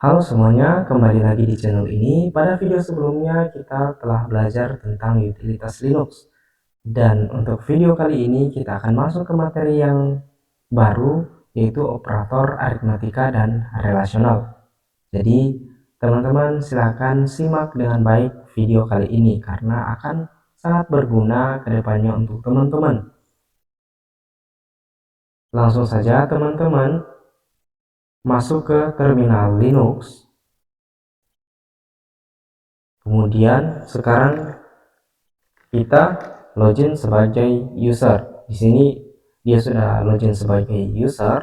Halo semuanya, kembali lagi di channel ini. Pada video sebelumnya kita telah belajar tentang utilitas Linux. Dan untuk video kali ini kita akan masuk ke materi yang baru, yaitu operator aritmatika dan relasional. Jadi teman-teman silahkan simak dengan baik video kali ini karena akan sangat berguna ke depannya untuk teman-teman. Langsung saja teman-teman masuk ke terminal Linux. Kemudian sekarang kita login sebagai user. Di sini dia sudah login sebagai user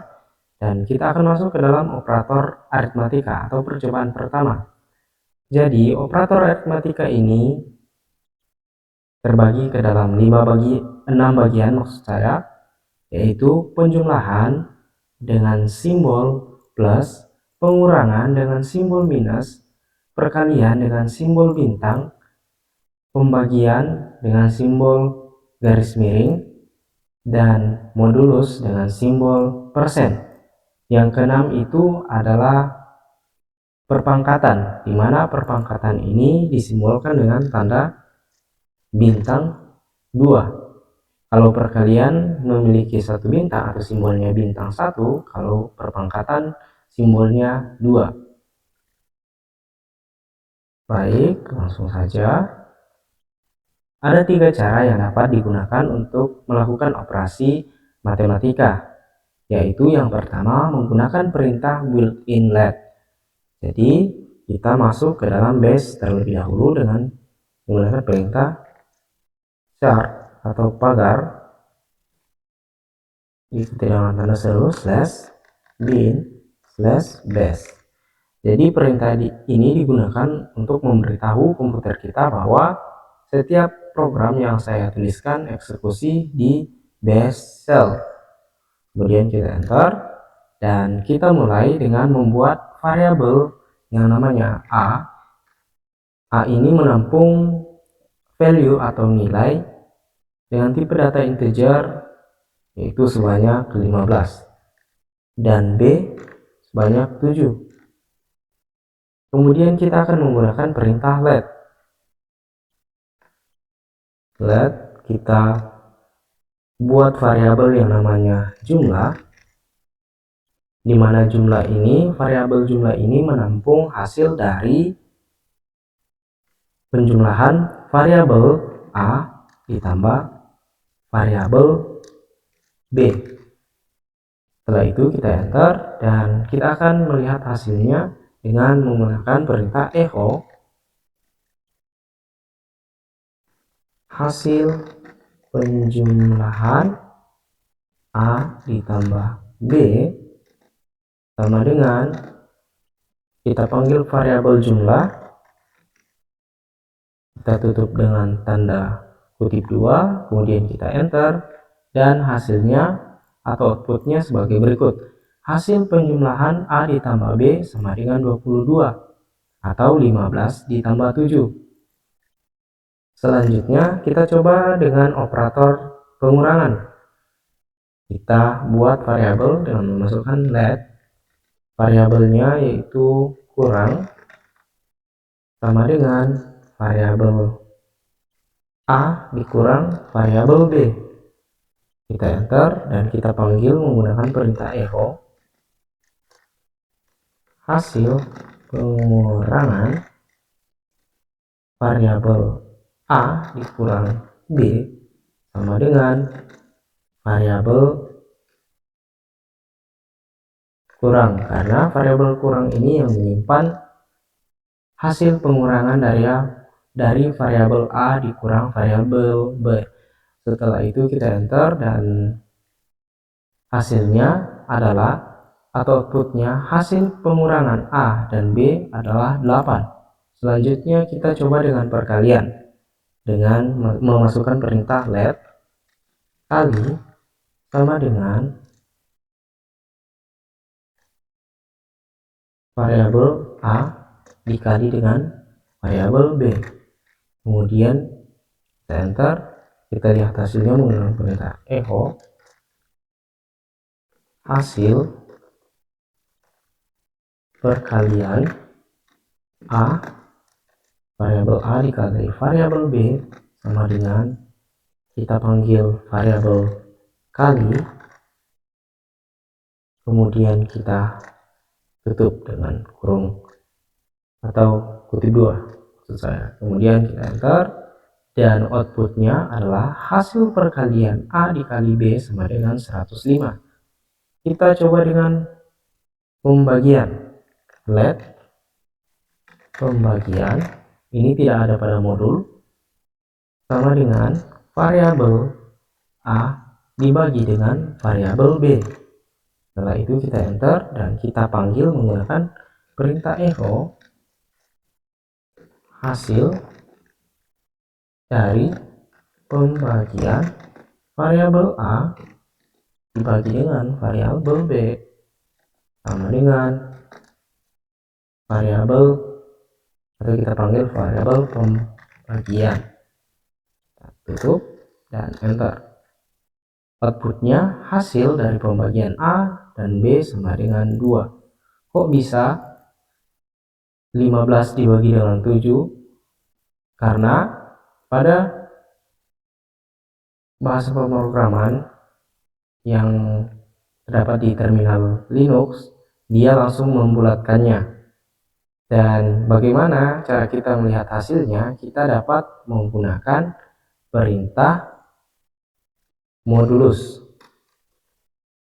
dan kita akan masuk ke dalam operator aritmatika atau percobaan pertama. Jadi operator aritmatika ini terbagi ke dalam 6 bagian maksud saya, yaitu penjumlahan dengan simbol plus, pengurangan dengan simbol minus, perkalian dengan simbol bintang, pembagian dengan simbol garis miring, dan modulus dengan simbol persen. Yang keenam itu adalah perpangkatan, di mana perpangkatan ini disimbolkan dengan tanda bintang 2. Kalau perkalian memiliki satu bintang atau simbolnya bintang 1, kalau perpangkatan simbolnya 2. Baik, langsung saja. Ada 3 cara yang dapat digunakan untuk melakukan operasi matematika, yaitu yang pertama menggunakan perintah built-in let. Jadi kita masuk ke dalam base terlebih dahulu dengan menggunakan perintah chart atau pagar diikuti dengan tanda seru /bin/base. Jadi perintah ini digunakan untuk memberitahu komputer kita bahwa setiap program yang saya tuliskan eksekusi di base cell. Kemudian kita enter dan kita mulai dengan membuat variabel yang namanya A. A ini menampung value atau nilai dengan tipe data integer, yaitu sebanyak 15, dan B sebanyak 7. Kemudian kita akan menggunakan perintah let. Let kita buat variabel yang namanya jumlah, di mana variabel jumlah ini menampung hasil dari penjumlahan variabel A ditambah variabel B. Setelah itu kita enter dan kita akan melihat hasilnya dengan menggunakan perintah echo. Hasil penjumlahan A ditambah B sama dengan, kita panggil variabel jumlah, kita tutup dengan tanda kutip 2, kemudian kita enter, dan hasilnya atau outputnya sebagai berikut. Hasil penjumlahan A ditambah B sama dengan 22 atau 15 ditambah 7. Selanjutnya kita coba dengan operator pengurangan. Kita buat variabel dengan memasukkan let. Variabelnya yaitu kurang sama dengan variabel A dikurang variabel B. Kita enter dan kita panggil menggunakan perintah echo. Hasil pengurangan variabel A dikurang B sama dengan variabel kurang, karena variabel kurang ini yang menyimpan hasil pengurangan dari variabel A dikurang variabel B. Setelah itu kita enter dan hasilnya adalah, atau outputnya, hasil pengurangan A dan B adalah 8. Selanjutnya kita coba dengan perkalian dengan memasukkan perintah let kali sama dengan variabel A dikali dengan variabel B. Kemudian kita enter, kita lihat hasilnya menggunakan perintah echo. Hasil perkalian A, variabel A dikali variabel B sama dengan kita panggil variabel kali, kemudian kita tutup dengan kurung atau kutip 2 maksud saya, kemudian kita enter, dan outputnya adalah hasil perkalian A dikali B sama dengan 105. Kita coba dengan pembagian. Let pembagian ini tidak ada pada modul sama dengan variabel A dibagi dengan variabel B. Setelah itu kita enter dan kita panggil menggunakan perintah echo hasil dari pembagian variabel A dibagi dengan variabel B sama dengan variabel, atau kita panggil variabel pembagian. Tutup dan enter. Outputnya hasil dari pembagian A dan B sama dengan 2. Kok bisa 15 dibagi dengan 7? Karena pada bahasa pemrograman yang terdapat di terminal Linux, dia langsung membulatkannya. Dan bagaimana cara kita melihat hasilnya? Kita dapat menggunakan perintah modulus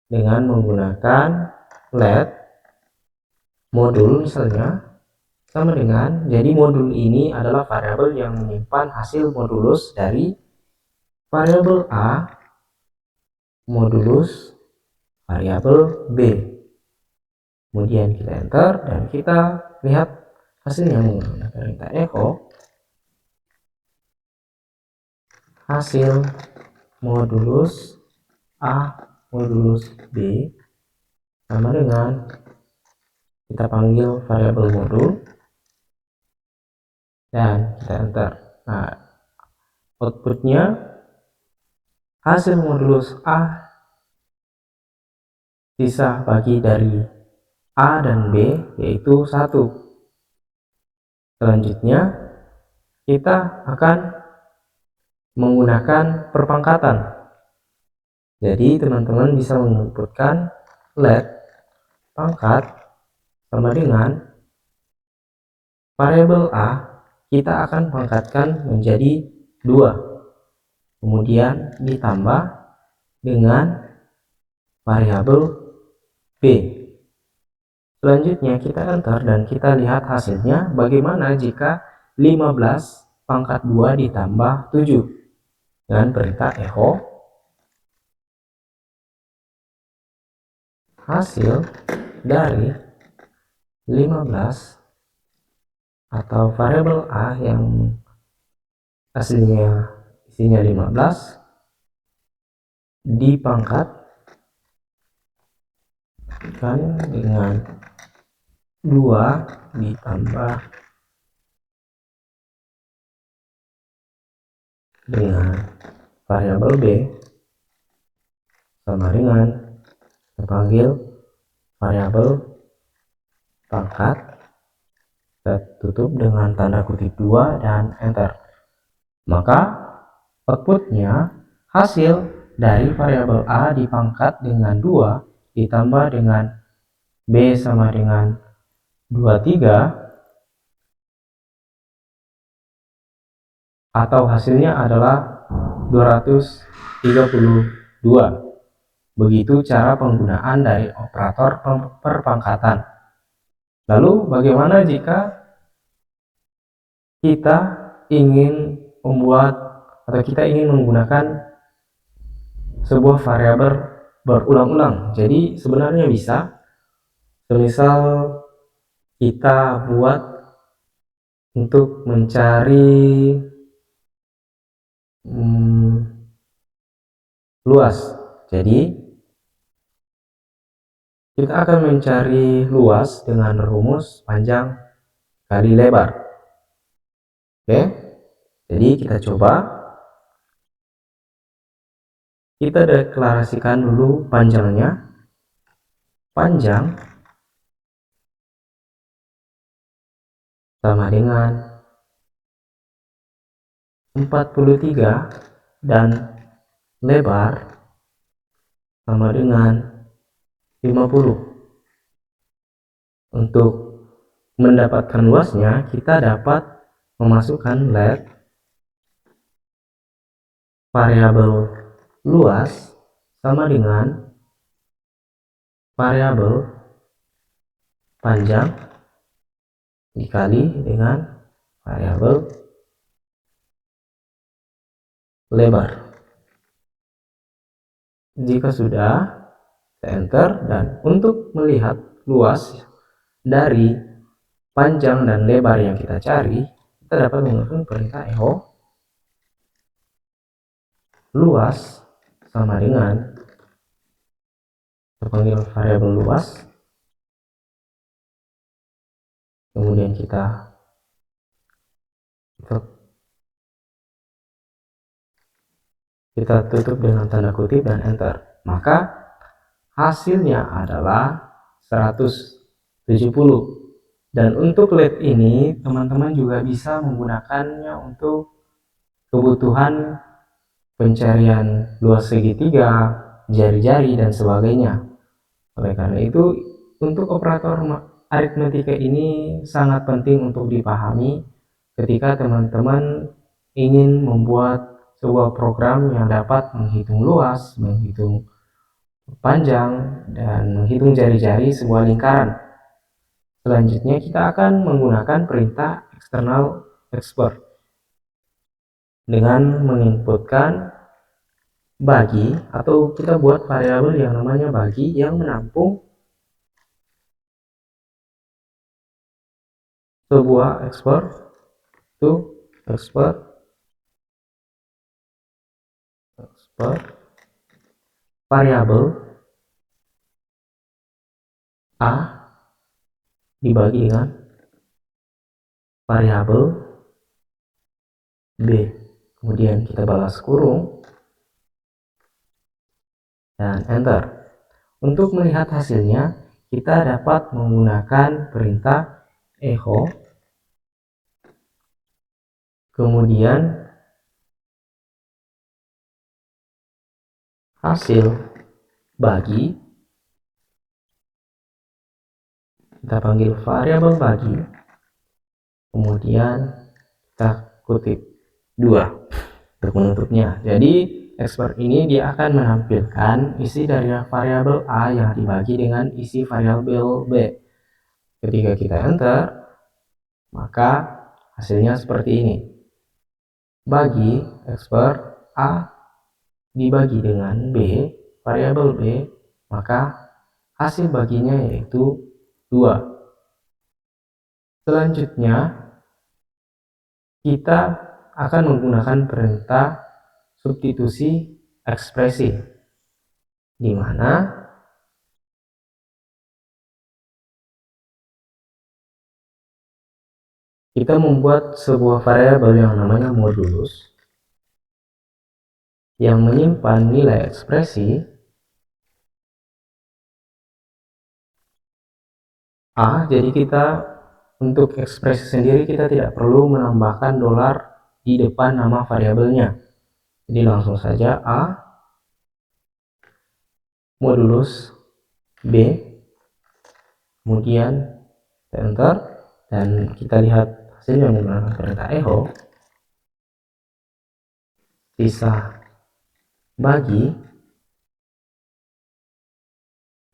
dengan menggunakan let modul misalnya sama dengan, jadi modul ini adalah variabel yang menyimpan hasil modulus dari variabel A modulus variabel B. Kemudian kita enter dan kita lihat hasilnya menggunakan perintah echo hasil modulus A modulus B sama dengan, kita panggil variabel modul dan kita enter. Nah, outputnya hasil modulus A sisa bagi dari A dan B yaitu 1. Selanjutnya kita akan menggunakan perpangkatan. Jadi teman-teman bisa menginputkan let pangkat sama dengan variabel A, kita akan pangkatkan menjadi 2, kemudian ditambah dengan variabel B. Selanjutnya kita enter dan kita lihat hasilnya bagaimana jika 15 pangkat 2 ditambah 7 dengan perintah echo hasil dari 15 atau variabel A yang aslinya isinya 15 dipangkatkan dengan 2 ditambah dengan variabel B sama dengan terpanggil variabel pangkat, kita tutup dengan tanda kutip 2 dan enter. Maka outputnya hasil dari variabel A dipangkat dengan 2 ditambah dengan B sama dengan 23, atau hasilnya adalah 232. Begitu cara penggunaan dari operator perpangkatan. Lalu bagaimana jika kita ingin membuat atau kita ingin menggunakan sebuah variabel berulang-ulang? Jadi sebenarnya bisa, semisal kita buat untuk mencari luas. Jadi kita akan mencari luas dengan rumus panjang kali lebar. Oke, jadi kita coba. Kita deklarasikan dulu panjangnya. Panjang sama dengan 43 dan lebar sama dengan 50. Untuk mendapatkan luasnya, kita dapat memasukkan let variabel luas sama dengan variabel panjang dikali dengan variabel lebar. Jika sudah, kita enter, dan untuk melihat luas dari panjang dan lebar yang kita cari, kita dapat menggunakan perintah echo luas sama dengan terpanggil variabel luas, kemudian kita tutup dengan tanda kutip dan enter, maka hasilnya adalah 170. Dan untuk LED ini teman-teman juga bisa menggunakannya untuk kebutuhan pencarian luas segitiga, jari-jari, dan sebagainya. Oleh karena itu, untuk operator aritmetika ini sangat penting untuk dipahami ketika teman-teman ingin membuat sebuah program yang dapat menghitung luas, menghitung panjang, dan menghitung jari-jari sebuah lingkaran. Selanjutnya kita akan menggunakan perintah external export dengan menginputkan bagi, atau kita buat variabel yang namanya bagi yang menampung sebuah export to export variabel A dibagi dengan variabel B, kemudian kita balas kurung dan enter. Untuk melihat hasilnya, kita dapat menggunakan perintah echo, kemudian hasil bagi, kita panggil variabel bagi, kemudian kita kutip 2 untuk menutupnya. Jadi export ini dia akan menampilkan isi dari variabel A yang dibagi dengan isi variabel B. Ketika kita enter, maka hasilnya seperti ini. Bagi export A dibagi dengan B, variabel B, maka hasil baginya yaitu 2. Selanjutnya kita akan menggunakan perintah substitusi ekspresi, di mana kita membuat sebuah variabel yang namanya modulus yang menyimpan nilai ekspresi A. Jadi kita untuk ekspresi sendiri kita tidak perlu menambahkan dolar di depan nama variabelnya. Jadi langsung saja A modulus B, kemudian enter, dan kita lihat hasilnya menggunakan perintah echo. Sisa bagi,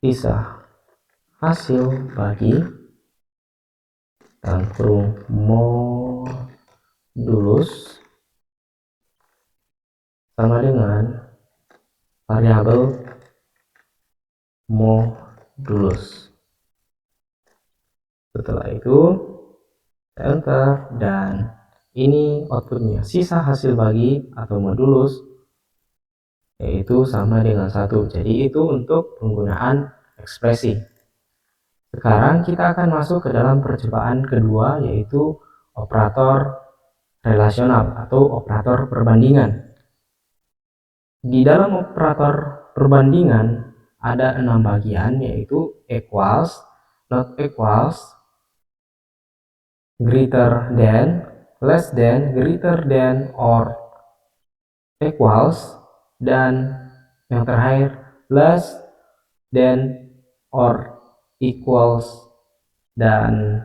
sisa hasil bagi, dan kurung modulus sama dengan variabel modulus. Setelah itu enter, dan ini outputnya. Sisa hasil bagi atau modulus yaitu sama dengan 1. Jadi itu untuk penggunaan ekspresi. Sekarang kita akan masuk ke dalam percobaan kedua, yaitu operator relasional atau operator perbandingan. Di dalam operator perbandingan ada 6 bagian, yaitu equals, not equals, greater than, less than, greater than, or equals, dan yang terakhir less than or equals. Dan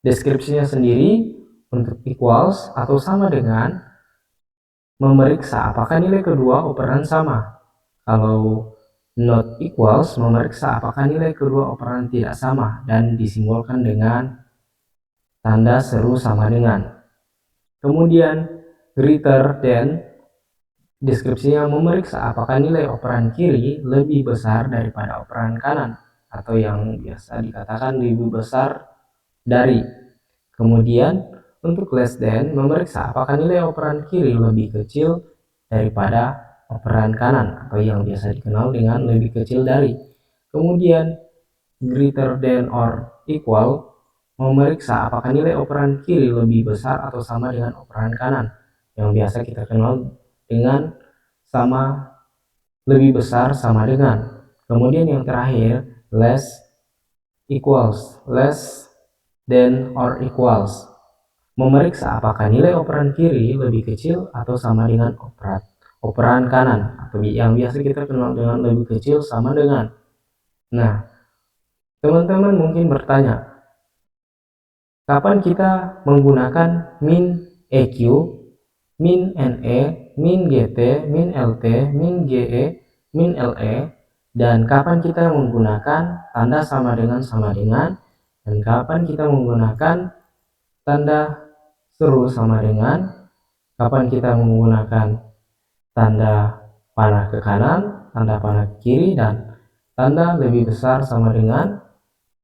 deskripsinya sendiri untuk equals atau sama dengan memeriksa apakah nilai kedua operan sama. Kalau not equals memeriksa apakah nilai kedua operan tidak sama dan disimbolkan dengan tanda seru sama dengan. Kemudian greater than deskripsinya memeriksa apakah nilai operan kiri lebih besar daripada operan kanan atau yang biasa dikatakan lebih besar dari. Kemudian untuk less than memeriksa apakah nilai operan kiri lebih kecil daripada operan kanan atau yang biasa dikenal dengan lebih kecil dari. Kemudian greater than or equal memeriksa apakah nilai operan kiri lebih besar atau sama dengan operan kanan yang biasa kita kenal dengan sama, lebih besar, sama dengan. Kemudian yang terakhir less equals, less than or equals memeriksa apakah nilai operan kiri lebih kecil atau sama dengan operan kanan atau yang biasa kita kenal dengan lebih kecil sama dengan. Nah, teman-teman mungkin bertanya, kapan kita menggunakan min EQ, min NE, min GT, min LT, min GE, min LE, dan kapan kita menggunakan tanda sama dengan, dan kapan kita menggunakan tanda seru sama dengan, kapan kita menggunakan tanda panah ke kanan, tanda panah ke kiri, dan tanda lebih besar sama dengan,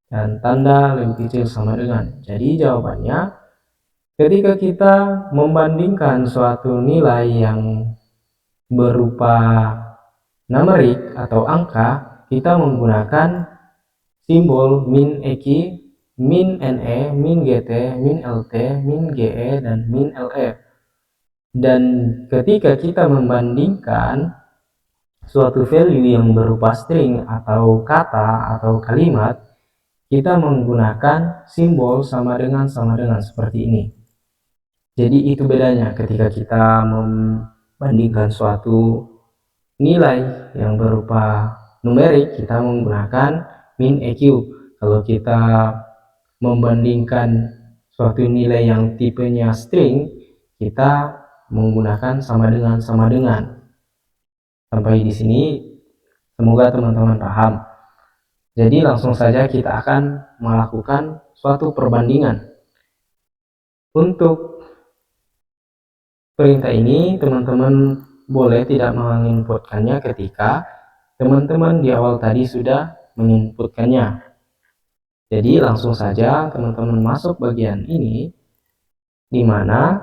dan tanda lebih kecil sama dengan. Jadi jawabannya, ketika kita membandingkan suatu nilai yang berupa numerik atau angka, kita menggunakan simbol min EQ, min NE, min GT, min LT, min GE, dan min LE. Dan ketika kita membandingkan suatu value yang berupa string atau kata atau kalimat, kita menggunakan simbol sama dengan seperti ini. Jadi itu bedanya ketika kita membandingkan suatu nilai yang berupa numerik, kita menggunakan min EQ. Kalau kita membandingkan suatu nilai yang tipenya string, kita menggunakan sama dengan. Sampai di sini semoga teman-teman paham. Jadi langsung saja kita akan melakukan suatu perbandingan. Untuk perintah ini teman-teman boleh tidak menginputkannya ketika teman-teman di awal tadi sudah menginputkannya. Jadi langsung saja teman-teman masuk bagian ini, di mana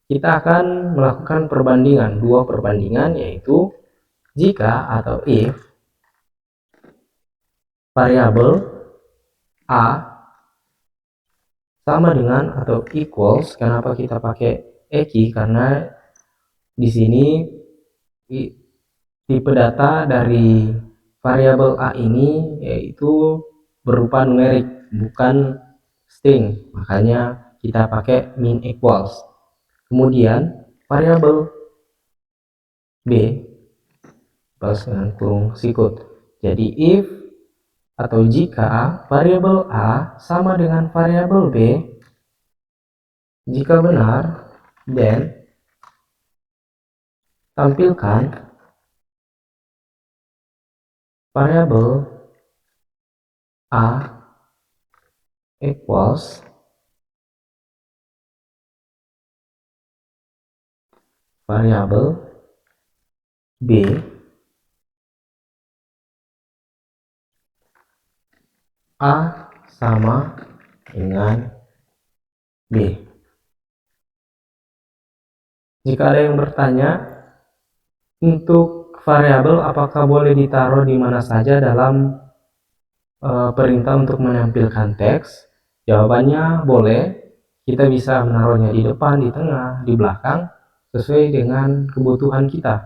kita akan melakukan perbandingan, dua perbandingan, yaitu jika atau if variabel A sama dengan atau equals. Kenapa kita pakai EQ? Karena di sini tipe data dari variabel A ini yaitu berupa numerik, bukan string, makanya kita pakai min equals. Kemudian variabel B balas dengan kurung sikut. Jadi if atau jika variabel A sama dengan variabel B, jika benar, then tampilkan variabel A equals variabel B A sama dengan B. Jika ada yang bertanya, untuk variabel apakah boleh ditaruh di mana saja dalam perintah untuk menampilkan teks? Jawabannya boleh. Kita bisa menaruhnya di depan, di tengah, di belakang, sesuai dengan kebutuhan kita.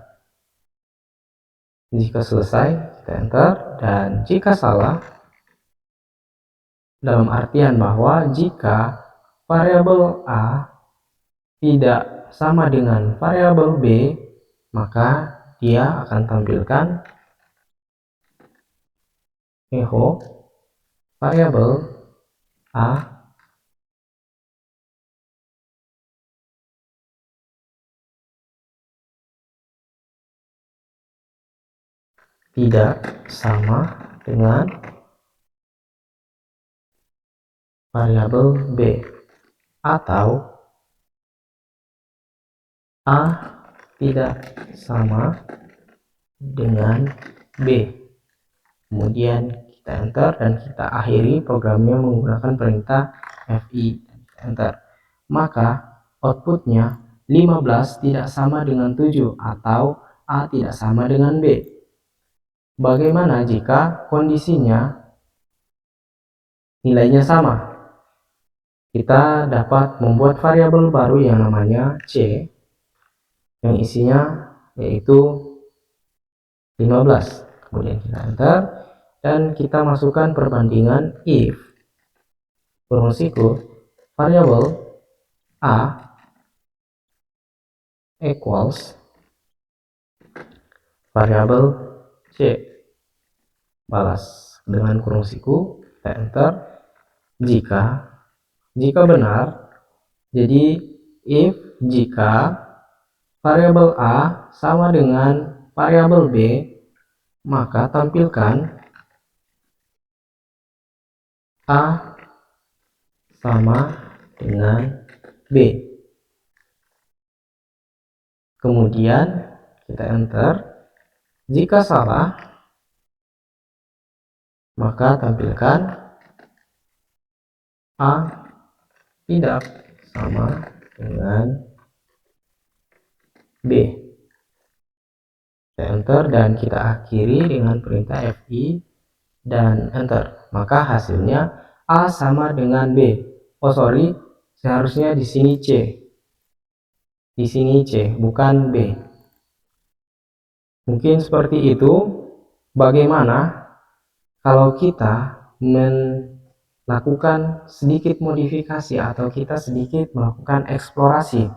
Jika selesai, kita enter, dan jika salah, dalam artian bahwa jika variabel A tidak sama dengan variabel B, maka dia akan tampilkan echo variabel A tidak sama dengan variabel B, atau A tidak sama dengan B. Kemudian kita enter dan kita akhiri programnya menggunakan perintah FI. Enter. Maka outputnya 15 tidak sama dengan 7 atau A tidak sama dengan B. Bagaimana jika kondisinya nilainya sama? Kita dapat membuat variabel baru yang namanya C, yang isinya yaitu 15. Kemudian kita enter dan kita masukkan perbandingan if kurung siku variabel A equals variabel C, balas dengan kurung siku, kita enter. Jika benar, jadi if jika variabel A sama dengan variabel B, maka tampilkan A sama dengan B. Kemudian kita enter. Jika salah, maka tampilkan A tidak sama dengan B. Kita enter dan kita akhiri dengan perintah FI dan enter. Maka hasilnya A sama dengan B. Oh sorry, seharusnya di sini C. Di sini C, bukan B. Mungkin seperti itu. Bagaimana kalau kita melakukan sedikit modifikasi atau kita sedikit melakukan eksplorasi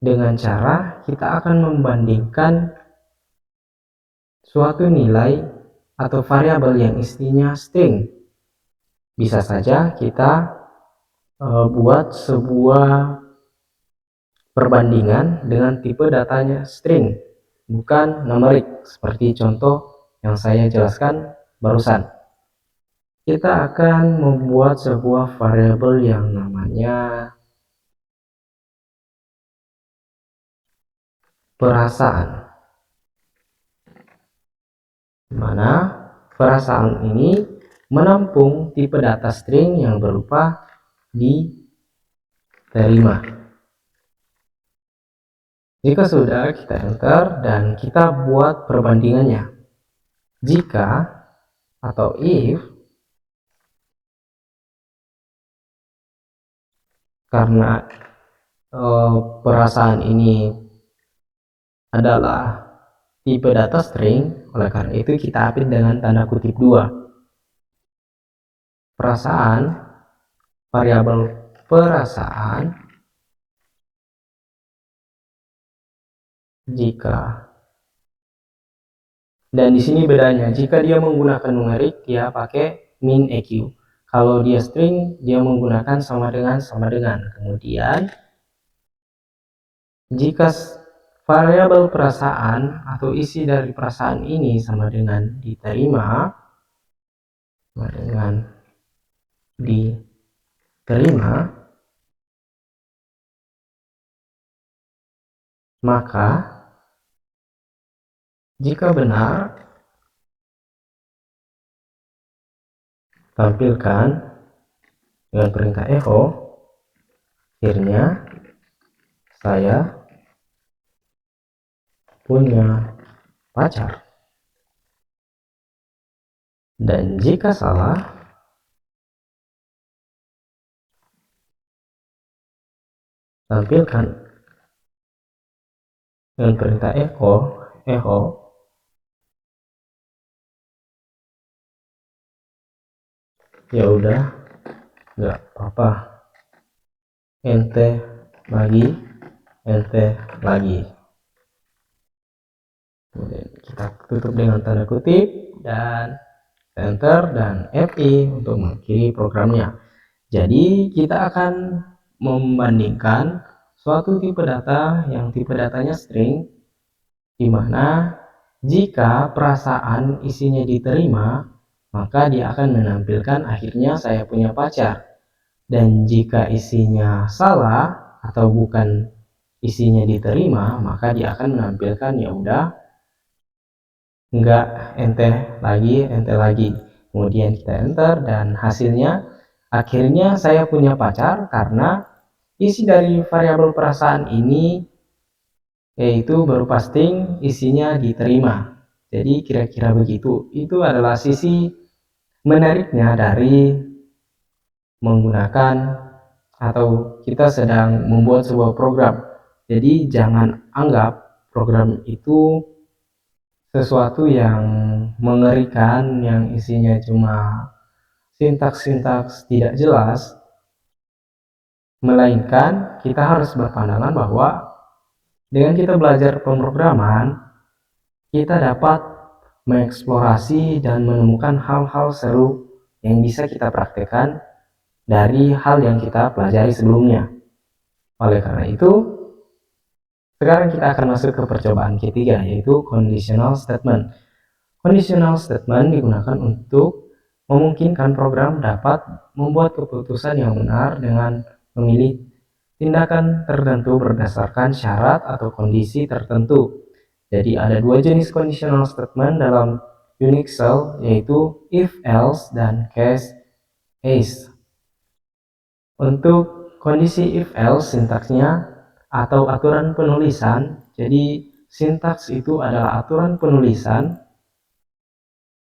dengan cara kita akan membandingkan suatu nilai atau variabel yang isinya string. Bisa saja kita buat sebuah perbandingan dengan tipe datanya string, bukan numerik seperti contoh yang saya jelaskan barusan. Kita akan membuat sebuah variabel yang namanya perasaan, mana perasaan ini menampung tipe data string yang berupa diterima. Jika sudah, kita enter dan kita buat perbandingannya. Jika atau if, karena perasaan ini adalah tipe data string, oleh karena itu kita update dengan tanda kutip 2. Perasaan, variabel perasaan jika, dan di sini bedanya, jika dia menggunakan numerik dia pakai min EQ, kalau dia string dia menggunakan sama dengan. Kemudian jika variabel perasaan atau isi dari perasaan ini sama dengan diterima, maka jika benar tampilkan dengan perintah echo. Akhirnya saya punya pacar. Dan jika salah, tampilkan dengan perintah echo. Ya udah, nggak apa-apa, ente lagi, kemudian kita tutup dengan tanda kutip dan enter dan FI untuk mengakhiri programnya. Jadi kita akan membandingkan suatu tipe data yang tipe datanya string, di mana jika perasaan isinya diterima, maka dia akan menampilkan akhirnya saya punya pacar. Dan jika isinya salah atau bukan isinya diterima, maka dia akan menampilkan ya udah enggak, ente lagi. Kemudian kita enter dan hasilnya akhirnya saya punya pacar karena isi dari variabel perasaan ini yaitu berupa string, isinya diterima. Jadi kira-kira begitu. Itu adalah sisi menariknya dari menggunakan atau kita sedang membuat sebuah program. Jadi jangan anggap program itu sesuatu yang mengerikan, yang isinya cuma sintaks-sintaks tidak jelas, melainkan kita harus berpandangan bahwa dengan kita belajar pemrograman, kita dapat mengeksplorasi dan menemukan hal-hal seru yang bisa kita praktekkan dari hal yang kita pelajari sebelumnya. Oleh karena itu, sekarang kita akan masuk ke percobaan ketiga, yaitu conditional statement. Conditional statement digunakan untuk memungkinkan program dapat membuat keputusan yang benar dengan memilih tindakan tertentu berdasarkan syarat atau kondisi tertentu. Jadi ada dua jenis conditional statement dalam Unix shell, yaitu if else dan case case. Untuk kondisi if else, sintaksnya atau aturan penulisan. Jadi sintaks itu adalah aturan penulisan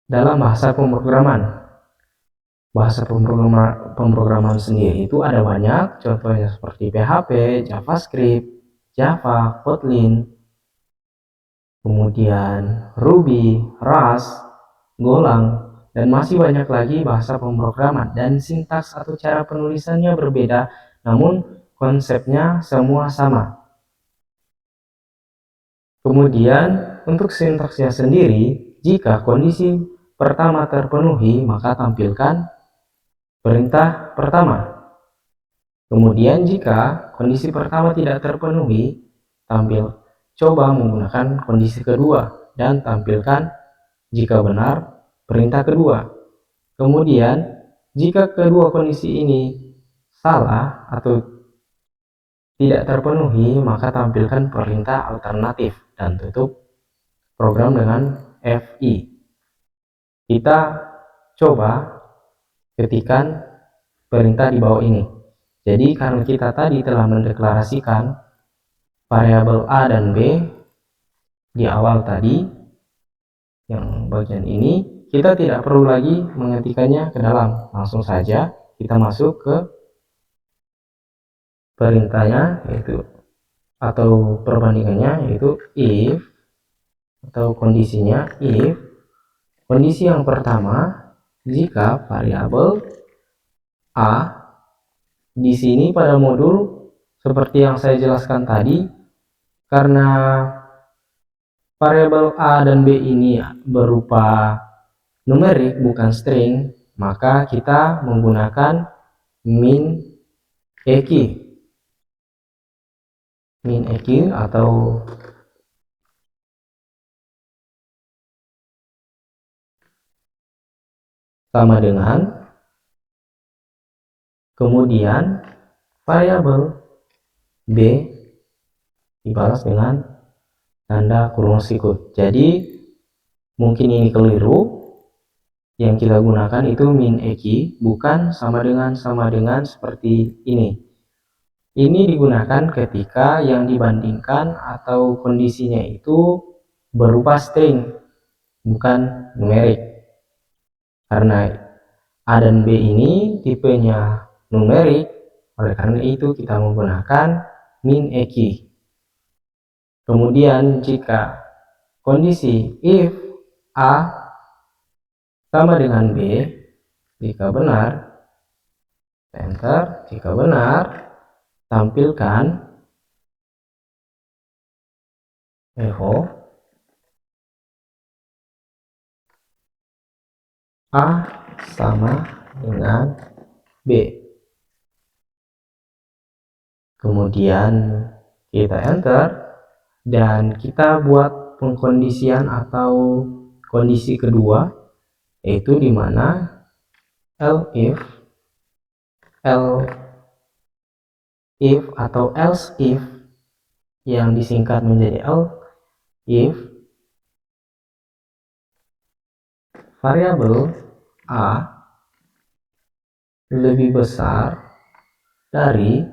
dalam bahasa pemrograman. Bahasa pemrograman sendiri itu ada banyak, contohnya seperti PHP, JavaScript, Java, Kotlin, kemudian Ruby, Rust, Golang, dan masih banyak lagi bahasa pemrograman. Dan sintaks atau cara penulisannya berbeda, namun konsepnya semua sama. Kemudian untuk sintaksnya sendiri, jika kondisi pertama terpenuhi, maka tampilkan perintah pertama. Kemudian jika kondisi pertama tidak terpenuhi, coba menggunakan kondisi kedua dan tampilkan jika benar perintah kedua. Kemudian jika kedua kondisi ini salah atau tidak terpenuhi, maka tampilkan perintah alternatif dan tutup program dengan FI. Kita coba ketikkan perintah di bawah ini. Jadi karena kita tadi telah mendeklarasikan variabel A dan B di awal tadi, yang bagian ini, kita tidak perlu lagi mengetikkannya ke dalam. Langsung saja kita masuk ke perintahnya, yaitu atau perbandingannya, yaitu if, atau kondisinya if. Kondisi yang pertama, jika variabel A di sini pada modul seperti yang saya jelaskan tadi, karena variabel A dan B ini berupa numerik bukan string, maka kita menggunakan min EQ atau sama dengan, kemudian variabel B dibalas dengan tanda kurung sikut. Jadi mungkin ini keliru, yang kita gunakan itu min EQ, bukan sama dengan seperti ini. Ini digunakan ketika yang dibandingkan atau kondisinya itu berupa string, bukan numerik. Karena A dan B ini tipenya numerik, oleh karena itu kita menggunakan min EQ. Kemudian jika kondisi if A sama dengan B, jika benar enter. Jika benar, tampilkan echo A sama dengan B. Kemudian kita enter dan kita buat pengkondisian atau kondisi kedua, yaitu di mana if atau else if yang disingkat menjadi if variabel A lebih besar dari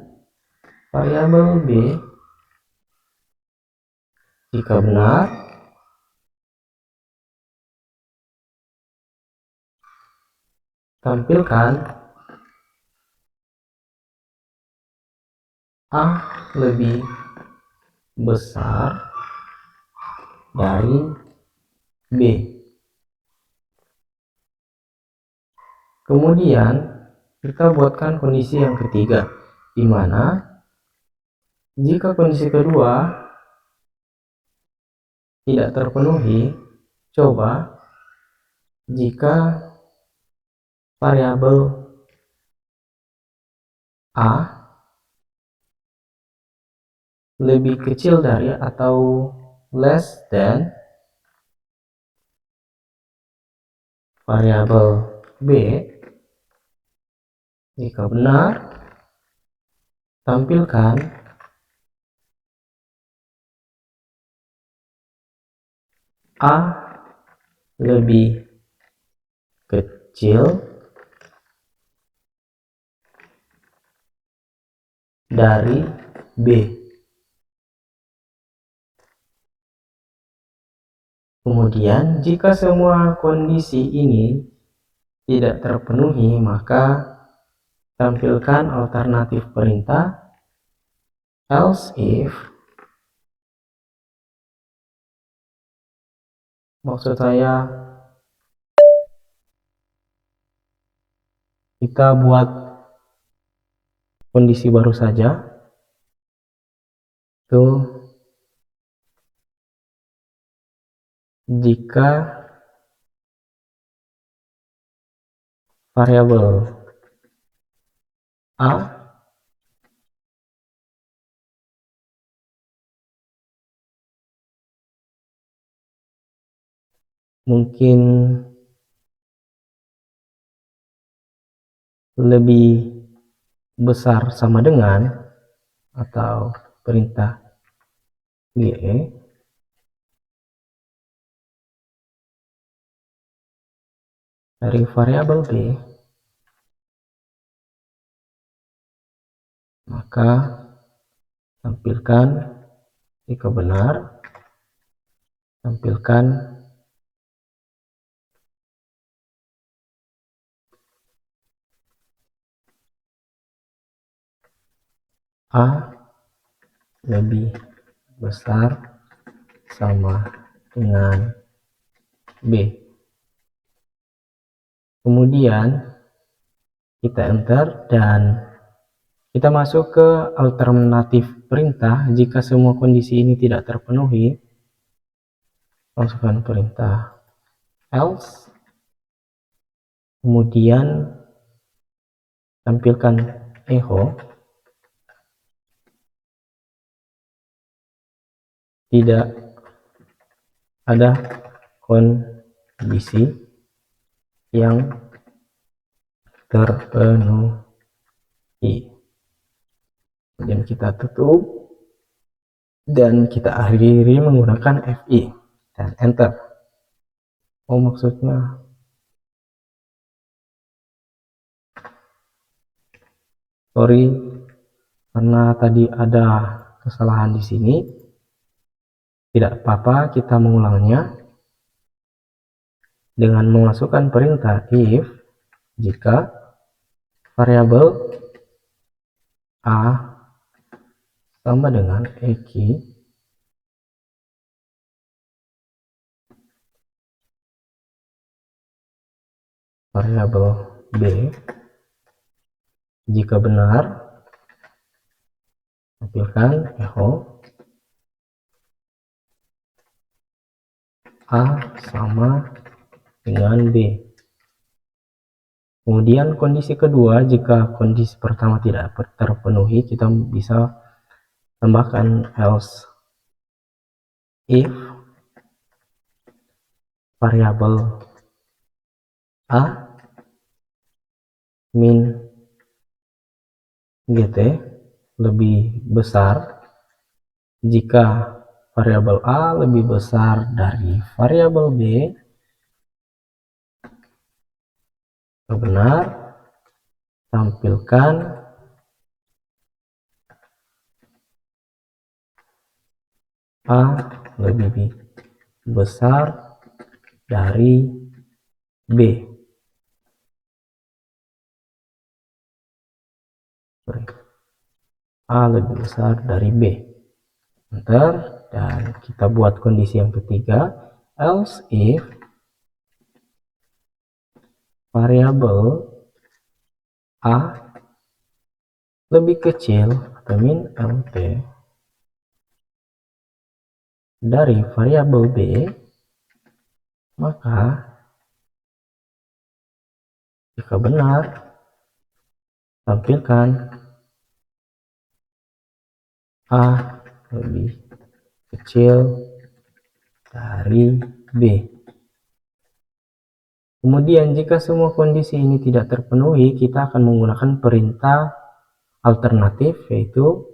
variabel B. Jika benar, tampilkan A lebih besar dari B. Kemudian kita buatkan kondisi yang ketiga, di mana jika kondisi kedua tidak terpenuhi, coba jika variabel A lebih kecil dari atau less than variabel B. Jika benar, tampilkan A lebih kecil dari B. Kemudian jika semua kondisi ini tidak terpenuhi, maka tampilkan alternatif perintah else if. Maksud saya, kita buat kondisi baru saja. Tuh, jika variabel A mungkin lebih besar sama dengan atau perintah G dari variabel B, maka tampilkan jika benar, tampilkan A lebih besar sama dengan B. Kemudian kita enter dan kita masuk ke alternatif perintah. Jika semua kondisi ini tidak terpenuhi, masukkan perintah else, kemudian tampilkan echo tidak ada kondisi yang terpenuhi. Kemudian kita tutup dan kita akhiri menggunakan FI dan enter. Oh, maksudnya sorry karena tadi ada kesalahan di sini. Tidak apa-apa, kita mengulangnya dengan memasukkan perintah if jika variabel A sama dengan EQ variabel B Jika benar, tampilkan echo A sama dengan B. Kemudian kondisi kedua, jika kondisi pertama tidak terpenuhi, kita bisa tambahkan else if variabel A min gt lebih besar jika variabel A lebih besar dari variabel B. Benar, tampilkan A lebih besar dari B. A lebih besar dari B. Enter, dan kita buat kondisi yang ketiga, else if variabel A lebih kecil atau min lt dari variabel B, maka jika benar, tampilkan A lebih kecil dari B. Kemudian jika semua kondisi ini tidak terpenuhi, kita akan menggunakan perintah alternatif, yaitu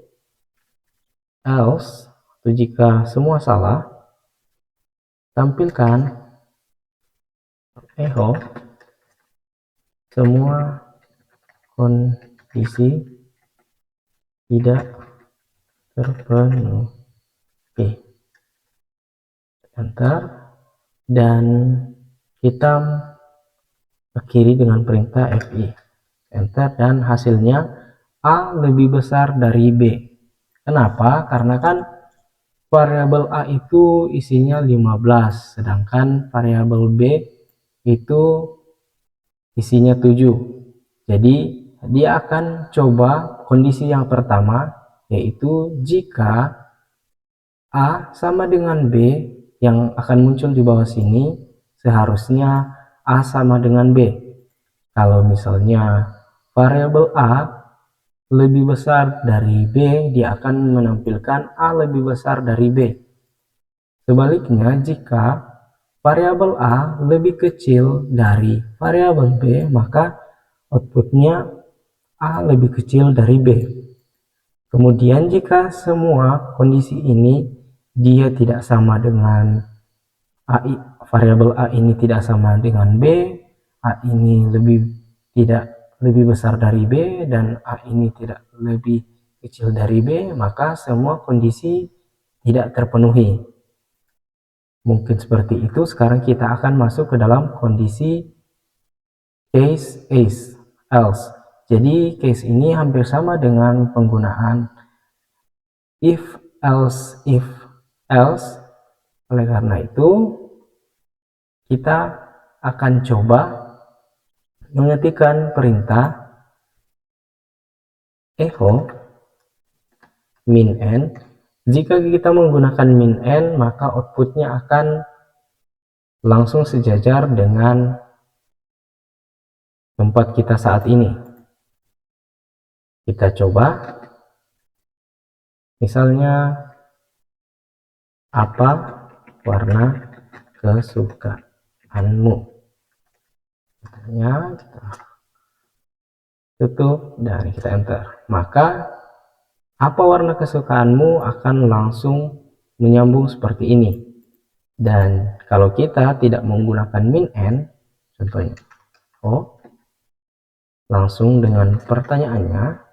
else, atau jika semua salah, tampilkan echo semua kondisi tidak terpenuhi. Oke, enter, dan kita akhiri dengan perintah fi, enter, dan hasilnya A lebih besar dari B. Kenapa? Karena kan variabel A itu isinya 15, sedangkan variabel B itu isinya 7. Jadi dia akan coba kondisi yang pertama, yaitu jika A sama dengan B, yang akan muncul di bawah sini seharusnya A sama dengan B. Kalau misalnya variabel A lebih besar dari B, dia akan menampilkan A lebih besar dari B. Sebaliknya, jika variabel A lebih kecil dari variabel B, maka outputnya A lebih kecil dari B. Kemudian jika semua kondisi ini dia tidak sama dengan variabel A ini tidak sama dengan B, A ini tidak lebih besar dari B, dan A ini tidak lebih kecil dari B, maka semua kondisi tidak terpenuhi. Mungkin seperti itu. Sekarang kita akan masuk ke dalam kondisi case else. Jadi case ini hampir sama dengan penggunaan if else. Oleh karena itu kita akan coba mengetikkan perintah echo min n. Jika kita menggunakan min n, maka outputnya akan langsung sejajar dengan tempat kita saat ini. Kita coba, misalnya apa warna kesukaanmu. Kita tutup dan kita enter. Maka apa warna kesukaanmu akan langsung menyambung seperti ini. Dan kalau kita tidak menggunakan min n, contohnya langsung dengan pertanyaannya,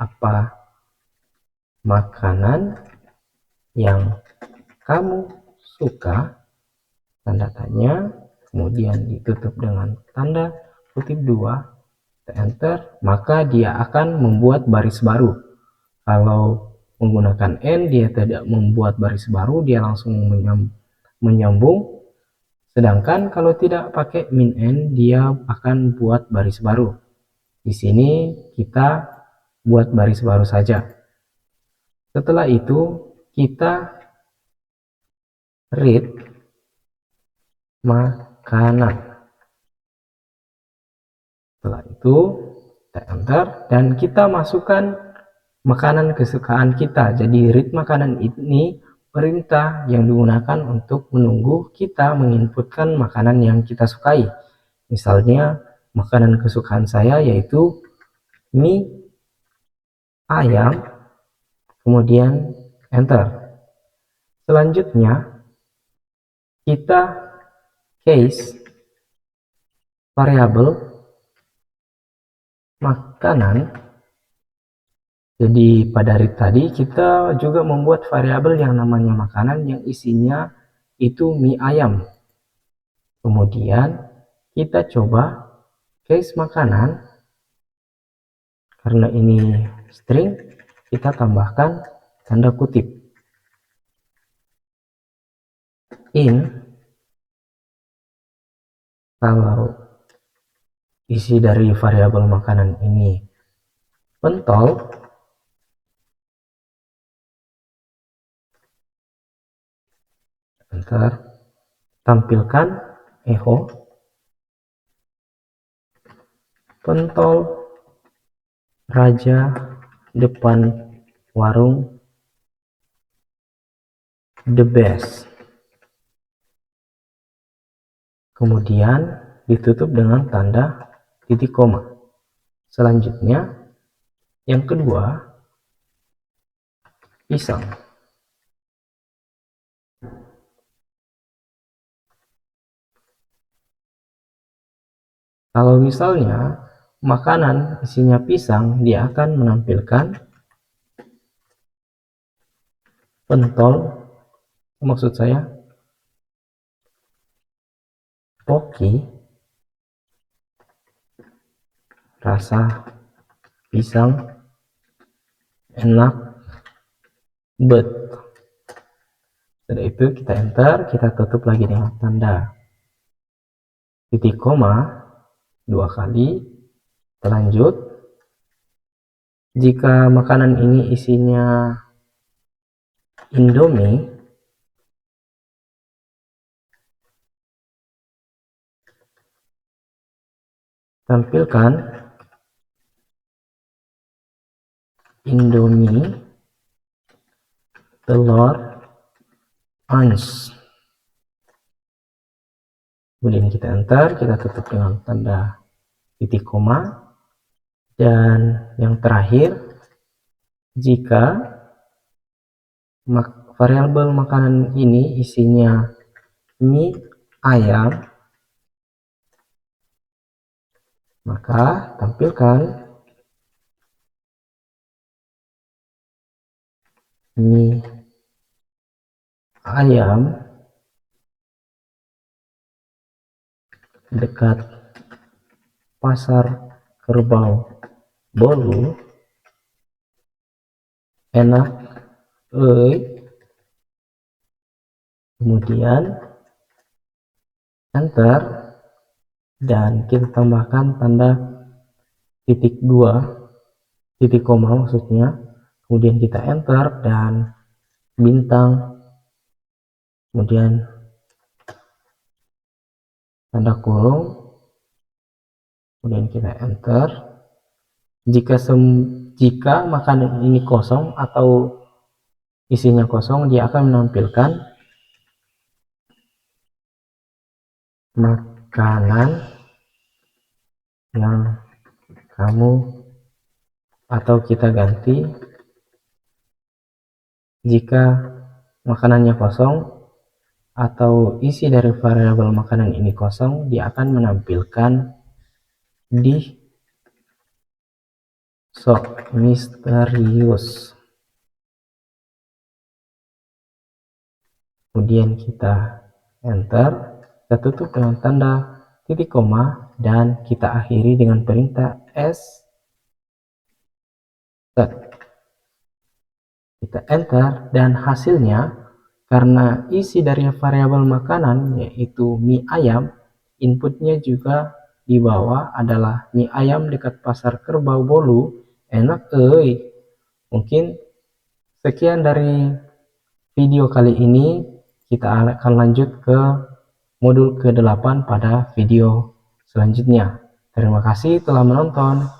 apa makanan yang kamu suka, tanda tanya, kemudian ditutup dengan tanda kutip 2, kita enter, maka dia akan membuat baris baru. Kalau menggunakan n, dia tidak membuat baris baru, dia langsung menyambung. Sedangkan kalau tidak pakai min n, dia akan buat baris baru. Di sini kita buat baris baru saja. Setelah itu kita read makanan. Setelah itu kita enter dan kita masukkan makanan kesukaan kita. Jadi read makanan ini perintah yang digunakan untuk menunggu kita menginputkan makanan yang kita sukai. Misalnya makanan kesukaan saya yaitu mie ayam, kemudian enter. Selanjutnya kita case variabel makanan. Jadi pada read tadi kita juga membuat variabel yang namanya makanan yang isinya itu mie ayam. Kemudian kita coba case makanan, karena ini string kita tambahkan tanda kutip. Kalau isi dari variabel makanan ini pentol, enter, tampilkan echo pentol raja depan warung the best. Kemudian ditutup dengan tanda titik koma. Selanjutnya yang kedua, pisang. Kalau misalnya makanan isinya pisang, dia akan menampilkan pentol, maksud saya poki rasa pisang enak bet. Setelah itu kita enter, kita tutup lagi dengan tanda titik koma 2 kali. Lanjut, jika makanan ini isinya Indomie, tampilkan Indomie telur ans. Kemudian kita enter, kita tutup dengan tanda titik koma. Dan yang terakhir, jika variabel makanan ini isinya mie ayam, maka tampilkan mie ayam dekat pasar Kerbau Bolu enak kemudian enter dan kita tambahkan tanda titik 2 titik koma maksudnya, kemudian kita enter dan bintang, kemudian tanda kurung, kemudian kita enter. Jika makanan ini kosong atau isinya kosong, dia akan menampilkan makanan yang kamu, atau kita ganti, jika makanannya kosong atau isi dari variabel makanan ini kosong, dia akan menampilkan di sok misterius. Kemudian kita enter, kita tutup dengan tanda titik koma dan kita akhiri dengan perintah set. Kita enter dan hasilnya, karena isi dari variabel makanan yaitu mie ayam, inputnya juga di bawah adalah mie ayam dekat pasar Kerbau Bolu. Enak euy. Mungkin sekian dari video kali ini. Kita akan lanjut ke modul ke-8 pada video selanjutnya. Terima kasih telah menonton.